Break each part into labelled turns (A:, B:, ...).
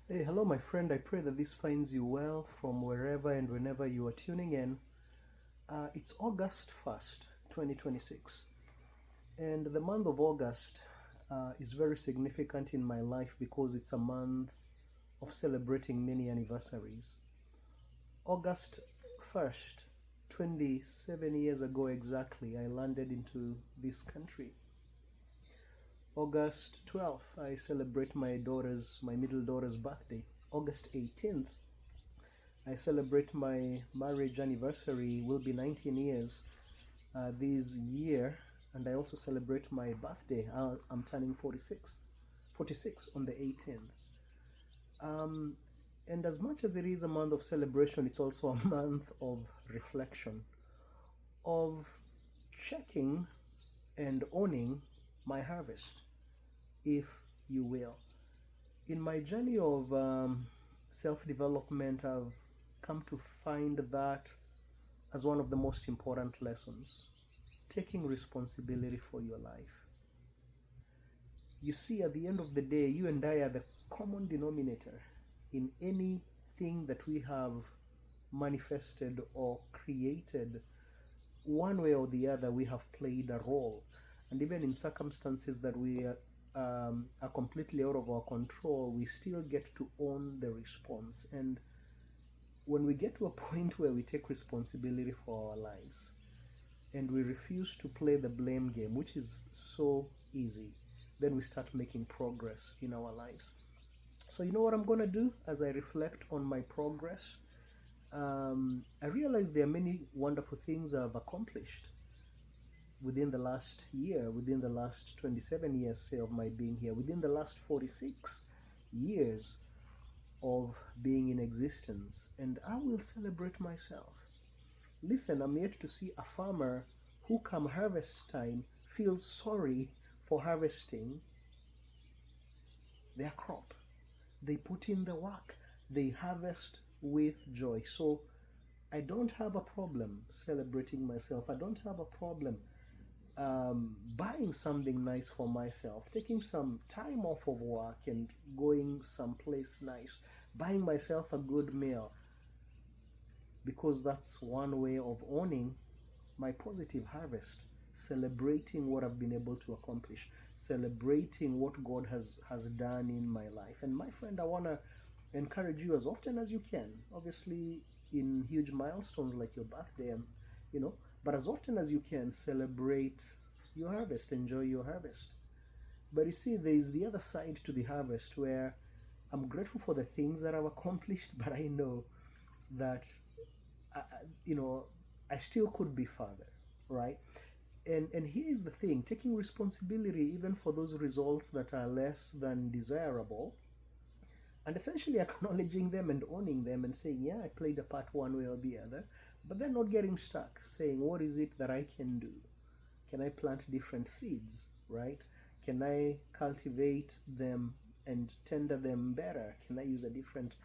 A: Hey, hello, my friend. I pray that this finds you well from wherever and whenever you are tuning in. It's August 1st, 2026, and the month of August is very significant in my life because it's a month of celebrating many anniversaries. August 1st, 27 years ago exactly, I landed into this country. August 12th, I celebrate my middle daughter's birthday. August 18th, I celebrate my marriage anniversary, will be 19 years this year, and I also celebrate my birthday. I'm turning 46 on the 18th. Um, and as much as it is a month of celebration, it's also a month of reflection, of checking and owning my harvest, if you will. In my journey of self development, I've come to find that as one of the most important lessons, taking responsibility for your life. You see, at the end of the day, you and I are the common denominator in anything that we have manifested or created. One way or the other, we have played a role. And even in circumstances that we are completely out of our control, we still get to own the response. And when we get to a point where we take responsibility for our lives and we refuse to play the blame game, which is so easy, then we start making progress in our lives. So, you know what I'm going to do as I reflect on my progress? I realize there are many wonderful things I've accomplished within the last year, within the last 27 years, say, of my being here, within the last 46 years of being in existence, and I will celebrate myself. Listen, I'm yet to see a farmer who, come harvest time, feels sorry for harvesting their crop. They put in the work, they harvest with joy. So I don't have a problem celebrating myself. I don't have a problem buying something nice for myself, taking some time off of work and going someplace nice, buying myself a good meal, because that's one way of owning my positive harvest, celebrating what I've been able to accomplish, celebrating what God has done in my life. And my friend, I want to encourage you as often as you can, obviously in huge milestones like your birthday, you know, but as often as you can, celebrate your harvest, enjoy your harvest. But you see, there is the other side to the harvest where I'm grateful for the things that I've accomplished, but I know that I, you know, I still could be further, right? And here is the thing: taking responsibility even for those results that are less than desirable, and essentially acknowledging them and owning them and saying, yeah, I played a part one way or the other, but then not getting stuck, saying, what is it that I can do? Can I plant different seeds, right? Can I cultivate them and tender them better? Can I use a different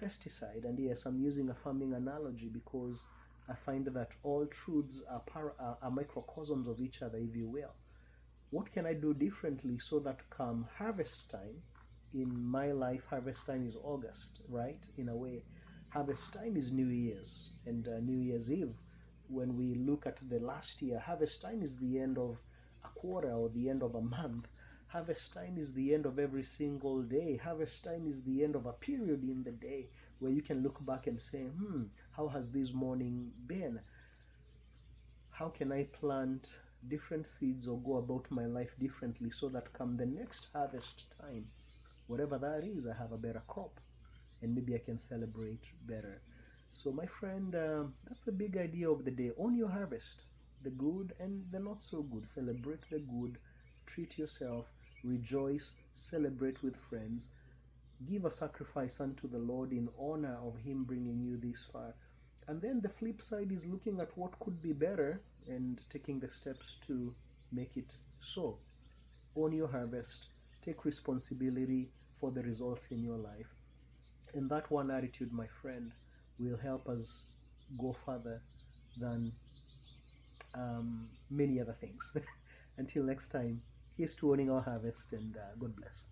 A: pesticide? And yes, I'm using a farming analogy because I find that all truths are microcosms of each other, if you will. What can I do differently so that come harvest time, in my life, harvest time is August, right? In a way, harvest time is New Year's and New Year's Eve. When we look at the last year, harvest time is the end of a quarter or the end of a month. Harvest time is the end of every single day. Harvest time is the end of a period in the day where you can look back and say, how has this morning been? How can I plant different seeds or go about my life differently so that come the next harvest time, whatever that is, I have a better crop and maybe I can celebrate better. So, my friend, that's the big idea of the day. Own your harvest, the good and the not so good. Celebrate the good, treat yourself, rejoice, celebrate with friends, give a sacrifice unto the Lord in honor of Him bringing you this far. And then the flip side is looking at what could be better and taking the steps to make it so. Own your harvest, take responsibility for the results in your life. And that one attitude, my friend, will help us go further than many other things. Until next time, here's to owning our harvest, and God bless.